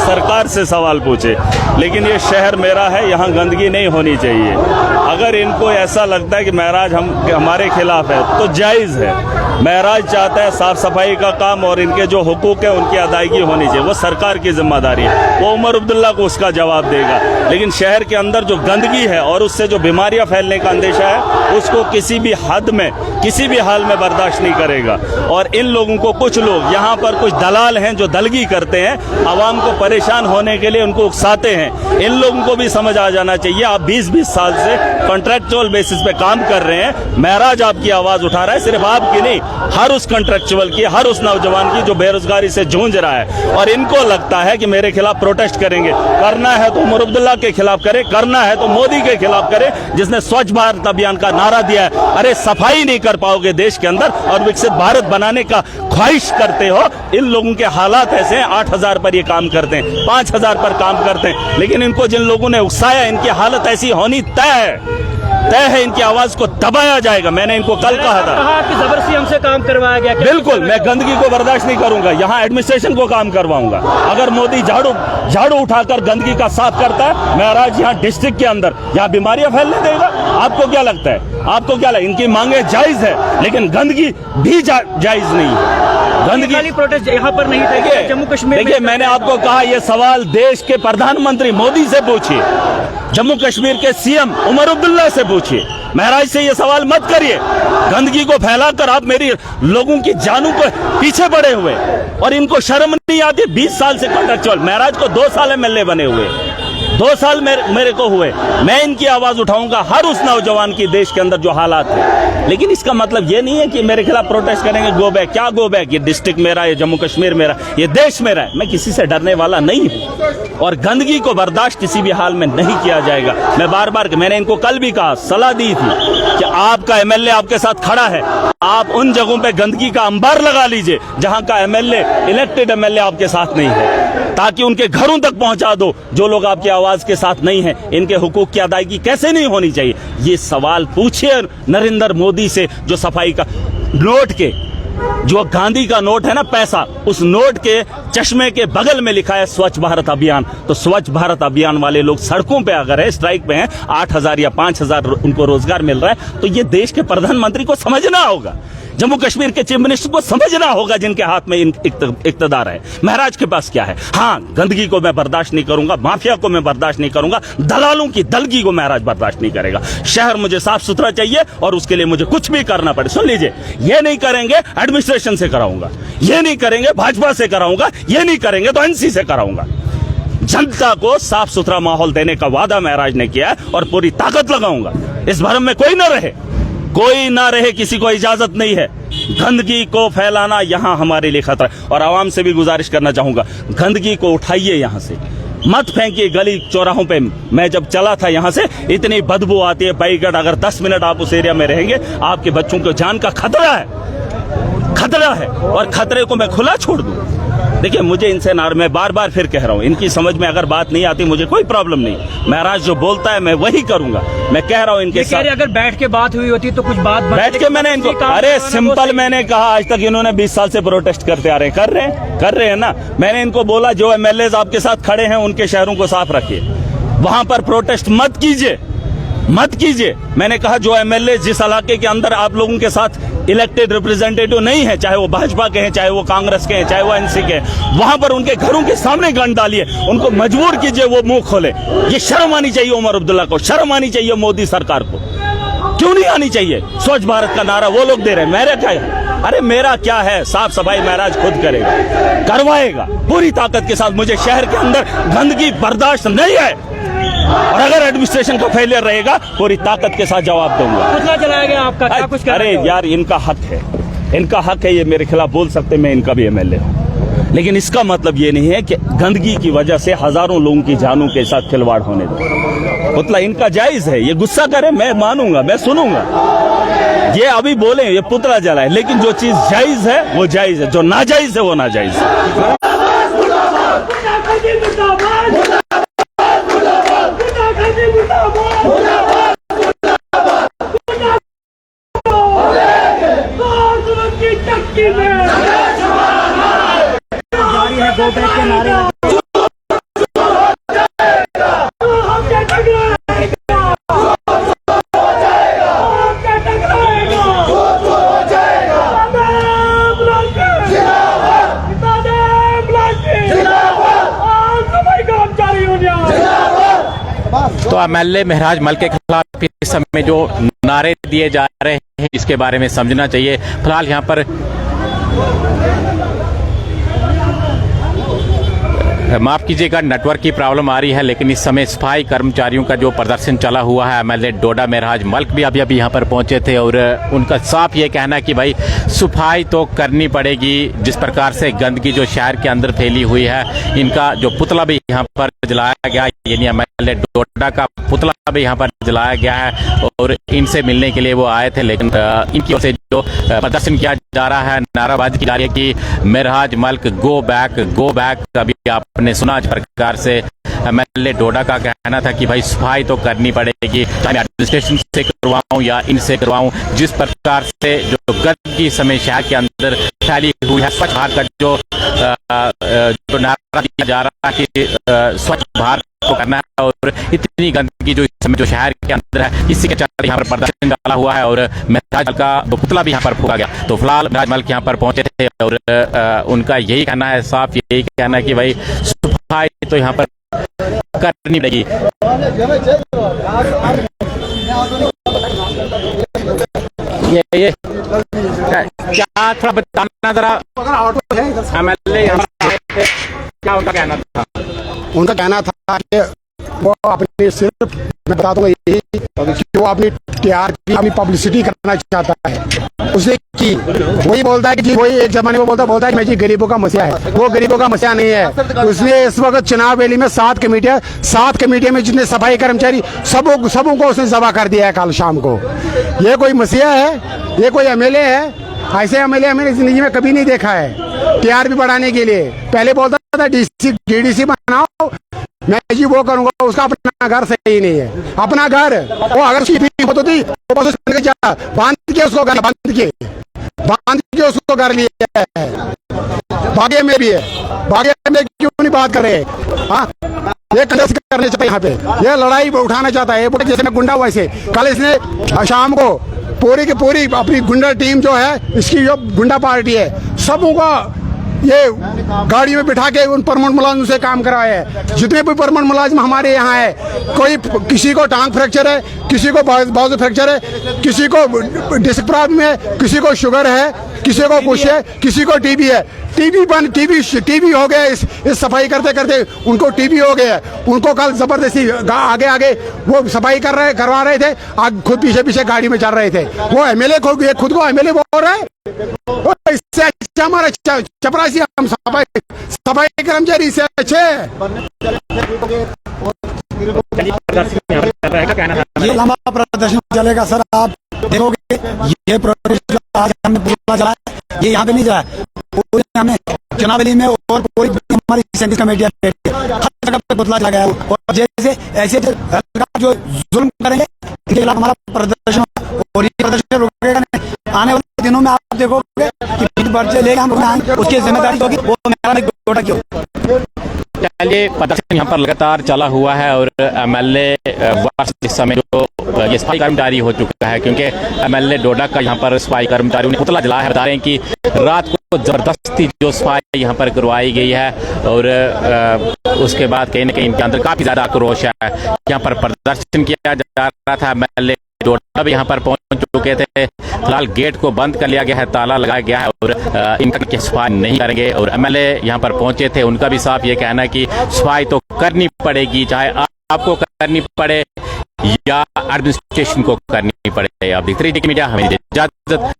सरकार से सवाल पूछे। लेकिन ये शहर मेरा है, यहाँ गंदगी नहीं होनी चाहिए। अगर इनको ऐसा लगता है कि महराज हमारे खिलाफ है तो जायज़ है। महराज चाहता है साफ सफाई का काम और इनके जो हुकूक है उनकी अदायगी होनी चाहिए, वो सरकार की जिम्मेदारी है, वो उमर अब्दुल्ला को उसका जवाब देगा। लेकिन शहर के अंदर जो गंदगी है और उससे जो बीमारियां फैलने का अंदेशा है उसको किसी भी हद में, किसी भी हाल में बर्दाश्त नहीं करेगा। और इन लोगों को, कुछ लोग यहाँ पर कुछ दलाल हैं जो दलगी करते हैं, आवाम को परेशान होने के लिए उनको उकसाते हैं। इन लोगों को भी समझ आ जाना चाहिए, आप 20-20 साल से कॉन्ट्रैक्चुअल बेसिस पे काम कर रहे हैं। महराज आपकी आवाज उठा रहा है, सिर्फ आपकी नहीं, हर उस कॉन्ट्रैक्चुअल की, हर उस नौजवान की जो बेरोजगारी से जूझ रहा है। और इनको लगता है कि मेरे खिलाफ प्रोटेस्ट करेंगे। करना है तो उमर अब्दुल्ला के खिलाफ करे, करना है तो मोदी के खिलाफ करे जिसने स्वच्छ भारत अभियान का नारा दिया है। अरे सफाई नहीं कर पाओगे देश के अंदर और विकसित भारत बनाने का ख्वाहिश करते हो। इन लोगों के हालात ऐसे हैं, 8,000 पर ये काम करते हैं, 5,000 पर काम करते हैं। लेकिन इनको जिन लोगों ने उकसाया, इनकी हालत ऐसी होनी तय है, इनकी आवाज को दबाया जाएगा। मैंने इनको कल कहा था कि जबरदस्ती हमसे काम करवाया गया। बिल्कुल, मैं गंदगी को बर्दाश्त नहीं करूंगा, यहाँ एडमिनिस्ट्रेशन को काम करवाऊंगा। अगर मोदी झाड़ू उठाकर गंदगी का साफ करता है, महराज यहाँ डिस्ट्रिक्ट के अंदर यहाँ बीमारियां फैलने देगा? आपको क्या लगता है? आपको क्या लगता है? इनकी मांगे जायज है लेकिन गंदगी भी जायज नहीं है। गंदगी प्रोटेस्ट यहाँ पर नहीं था, जम्मू कश्मीर। देखिए, मैंने आपको कहा यह सवाल देश के प्रधानमंत्री मोदी से पूछिए, जम्मू कश्मीर के सीएम उमर अब्दुल्ला से पूछिए। महराज से ये सवाल मत करिए। गंदगी को फैलाकर आप मेरी लोगों की जानों को पीछे पड़े हुए, और इनको शर्म नहीं आती। 20 साल से कॉन्ट्रैक्चुअल, महराज को 2 साल एमएलए बने हुए, 2 साल मेरे को हुए। मैं इनकी आवाज उठाऊंगा, हर उस नौजवान की देश के अंदर जो हालात है। लेकिन इसका मतलब ये नहीं है कि मेरे खिलाफ प्रोटेस्ट करेंगे। गो बैक, क्या गो बैक? ये डिस्ट्रिक्ट मेरा, ये जम्मू कश्मीर मेरा, ये देश मेरा है। मैं किसी से डरने वाला नहीं हूं और गंदगी को बर्दाश्त किसी भी हाल में नहीं किया जाएगा। मैं बार बार, मैंने इनको कल भी कहा, सलाह दी थी कि आपका एमएलए आपके साथ खड़ा है, आप उन जगहों पे गंदगी का अंबार लगा लीजिए जहां का एमएलए, इलेक्टेड एमएलए आपके साथ नहीं है, ताकि उनके घरों तक पहुंचा दो जो लोग आपकी आवाज के साथ नहीं है। इनके हुकूक की अदायगी कैसे नहीं होनी चाहिए, ये सवाल पूछिए नरेंद्र मोदी से। जो सफाई का नोट के, जो गांधी का नोट है ना, पैसा, उस नोट के चश्मे के बगल में लिखा है स्वच्छ भारत अभियान। तो स्वच्छ भारत अभियान वाले लोग सड़कों पे अगर है, स्ट्राइक पे हैं, 8,000 या 5,000 उनको रोजगार मिल रहा है, तो ये देश के प्रधानमंत्री को समझना होगा, जम्मू कश्मीर के चीफ मिनिस्टर को समझना होगा जिनके हाथ में इक्तदार है। महराज के पास क्या है? हाँ, गंदगी को मैं बर्दाश्त नहीं करूंगा, माफिया को मैं बर्दाश्त नहीं करूंगा, दलालों की दलगी को महराज बर्दाश्त नहीं करेगा। शहर मुझे साफ सुथरा चाहिए और उसके लिए मुझे कुछ भी करना पड़े। सुन लीजिए, ये नहीं करेंगे एडमिनिस्ट्रेशन से कराऊंगा, ये नहीं करेंगे भाजपा से कराऊंगा, ये नहीं करेंगे तो एनसी से कराऊंगा। जनता को साफ सुथरा माहौल देने का वादा महराज ने किया और पूरी ताकत लगाऊंगा। इस भरम में कोई न रहे, कोई ना रहे, किसी को इजाजत नहीं है। गंदगी को फैलाना यहाँ हमारे लिए खतरा है। और आवाम से भी गुजारिश करना चाहूंगा, गंदगी को उठाइए, यहाँ से मत फेंकिए गली चौराहों पे। मैं जब चला था यहाँ से, इतनी बदबू आती है बैगट। अगर 10 मिनट आप उस एरिया में रहेंगे, आपके बच्चों को जान का खतरा है और खतरे को मैं खुला छोड़ दूं। देखिए, मुझे इनसे मैं बार बार फिर कह रहा हूं, इनकी समझ में अगर बात नहीं आती, मुझे कोई प्रॉब्लम नहीं। महराज जो बोलता है मैं वही करूंगा। मैं कह रहा हूं इनके साथ, अगर बैठ के बात हुई होती तो कुछ बात बैठ के मैंने इनको, अरे सिंपल, मैंने कहा आज तक इन्होंने 20 साल से प्रोटेस्ट करते आ रहे हैं, कर रहे हैं ना। मैंने इनको बोला जो एमएलए आपके साथ खड़े हैं उनके शहरों को साफ रखिए, वहां पर प्रोटेस्ट मत कीजिए। मैंने कहा जो एमएलए जिस इलाके के अंदर आप लोगों के साथ इलेक्टेड रिप्रेजेंटेटिव नहीं है, चाहे वो भाजपा के हैं, चाहे वो कांग्रेस के हैं, चाहे वो एनसी के हैं, वहां पर उनके घरों के सामने गन डालिए, उनको मजबूर कीजिए वो मुंह खोले। ये शर्म आनी चाहिए उमर अब्दुल्ला को, शर्म आनी चाहिए मोदी सरकार को। क्यों नहीं आनी चाहिए? स्वच्छ भारत का नारा वो लोग दे रहे हैं, मेरा क्या है? अरे मेरा क्या है? साफ सफाई महराज खुद करेगा, करवाएगा पूरी ताकत के साथ। मुझे शहर के अंदर गंदगी बर्दाश्त नहीं है और अगर एडमिनिस्ट्रेशन का फेलियर रहेगा, पूरी ताकत के साथ जवाब दूंगा। कितना चलाया गया आपका, क्या कुछ कर अरे यार, इनका हक है, ये मेरे खिलाफ बोल सकते, मैं इनका भी एमएलए हूं। लेकिन इसका मतलब ये नहीं है कि गंदगी की वजह से हजारों लोगों की जानों के साथ खिलवाड़ होने दो। मतलब इनका जायज है, ये गुस्सा करे, मैं मानूंगा, मैं सुनूंगा। ये अभी बोले ये पुतला जलाए, लेकिन जो चीज जायज है वो जायज है, जो नाजायज है वो नाजायज है। जारी है, गो बैक के नारे तो एमएलए महराज मल्क के खिलाफ इस समय जो नारे दिए जा रहे हैं इसके बारे में समझना चाहिए। फिलहाल यहाँ पर माफ कीजिएगा, नेटवर्क की प्रॉब्लम आ रही है, लेकिन इस समय सफाई कर्मचारियों का जो प्रदर्शन चला हुआ है, एमएलए डोडा महराज मल्क भी अभी यहाँ पर पहुंचे थे और उनका साफ ये कहना है कि भाई सफाई तो करनी पड़ेगी। जिस प्रकार से गंदगी जो शहर के अंदर फैली हुई है, इनका जो पुतला भी यहाँ पर जलाया गया, यानी एमएलए डोडा का पुतला भी यहाँ पर जलाया गया है और इनसे मिलने के लिए वो आए थे, लेकिन इनकी ओर से जो प्रदर्शन किया जा रहा है, नाराबाजी की जा रही है कि महराज मल्क गो बैक। अभी आपने सुना इस प्रकार से एमएलए डोडा का कहना था कि भाई सफाई तो करनी पड़ेगी, चाहे मैं एडमिनिस्ट्रेशन से करवाऊं या इनसे करवाऊं। जिस प्रकार से जो गंदगी समय शहर के अंदर फैली हुई है, स्वच्छ भारत का जो नारा दिया जा रहा है कि स्वच्छ भारत को करना है, और इतनी गंदगी जो इस समय जो शहर के अंदर है, इसी के चलते यहाँ पर प्रदर्शन डाला हुआ है और महराज मल्क का पुतला भी यहाँ पर फूंका गया। तो फिलहाल महराज मल्क यहाँ पर पहुंचे थे और उनका यही कहना है, साफ यही कहना है कि भाई सफाई तो यहाँ पर करनी पड़ेगी। ये क्या थोड़ा बताना जरा, एमएलए यहाँ पर क्या उनका कहना था? उनका कहना था कि वो अपनी सिर्फ मैं बता दूंगा यही कि वो अपनी टीआरपी अपनी पब्लिसिटी करना चाहता है। उसे की वही बोलता है कि वही एक जमाने में बोलता है कि मैं जी गरीबों का मसला है, वो गरीबों का मसला नहीं है। उसने इस वक्त चुनाव वैली में 7 कमेटियां में जितने सफाई कर्मचारी सबों को उसने जबा कर दिया है कल शाम को। ये कोई मसला है? ये कोई एमएलए है? ऐसे एमएलए मैंने जिंदगी में कभी नहीं देखा है। टीआरपी बढ़ाने के लिए पहले बोलता था डीडीसी बनाओ, मैं जी वो करूंगा, उसका अपना घर सही नहीं है। अपना घर वो अगर होती थी तो बस बांध के उसको घर लिया है। भाग्य में भी है, भाग्य में क्यों नहीं बात कर रहे? हाँ, ये कंटेस्ट करने चाहता है यहाँ पे, ये लड़ाई उठाना चाहता है। जैसे मैं गुंडा वैसे कल इसने शाम को पूरी की पूरी अपनी गुंडा टीम जो है, इसकी जो गुंडा पार्टी है, सबों को ये गाड़ी में बिठा के उन परमानेंट मुलाजिम से काम कराया है। जितने भी परमानेंट मुलाजिम हमारे यहाँ है, कोई किसी को टांग फ्रैक्चर है, किसी को बाजू फ्रैक्चर है, किसी को डिस्क प्रॉब्लम है, किसी को शुगर है, किसी को कुछ है, किसी को टीबी है। टीबी हो गया इस सफाई करते करते उनको टीबी हो गया। उनको कल जबरदस्ती आगे वो सफाई करवा रहे थे, आज खुद पीछे गाड़ी में चल रहे थे। वो एमएलए खुद को एमएलए बोल रहे हैं। इससे अच्छा हमारा चपरासी हम सफाई कर्मचारी से अच्छे। ये लंबा प्रदर्शन चलेगा सर, आप देखोगे ये प्रोटेस्ट आज हमने पूरा चला है, ये यहाँ पे नहीं चला, पूरे हमने चुनावली में और पूरी हमारी 37 कमेटियां हर जगह पे पुतला चला गया। और जैसे ऐसे जो जुल्म करेंगे इनके खिलाफ हमारा प्रदर्शन, और ये प्रदर्शन रुकेगा नहीं। आने वाले दिनों में आप देखोगे कि पर्चे लेके हम आएंगे, उसकी जिम्मेदारी होगी वो मेरा डोडा की होगी। चलिए, प्रदर्शन यहाँ पर लगातार चला हुआ है और एमएलए इस समय जो ये सफाई कर्मचारी हो चुका है, क्योंकि एमएलए डोडा का यहाँ पर सफाई कर्मचारियों ने पुतला जलाया है। बता रहे हैं कि रात को जबरदस्ती जो सफाई यहाँ पर करवाई गई है और उसके बाद कहीं न कहीं इनके अंदर काफी ज्यादा आक्रोश है। यहाँ पर प्रदर्शन किया जा रहा था, एमएलए डोडा भी यहाँ पर पहुंच चुके थे। फिलहाल गेट को बंद कर लिया गया है, ताला लगाया गया है और इनका सफाई नहीं करेंगे। और एमएलए यहाँ पर पहुंचे थे, उनका भी साफ ये कहना है कि सफाई तो करनी पड़ेगी, चाहे आपको करनी पड़े या एडमिनिस्ट्रेशन को करनी पड़े। अब 3D मीडिया हमें इजाजत।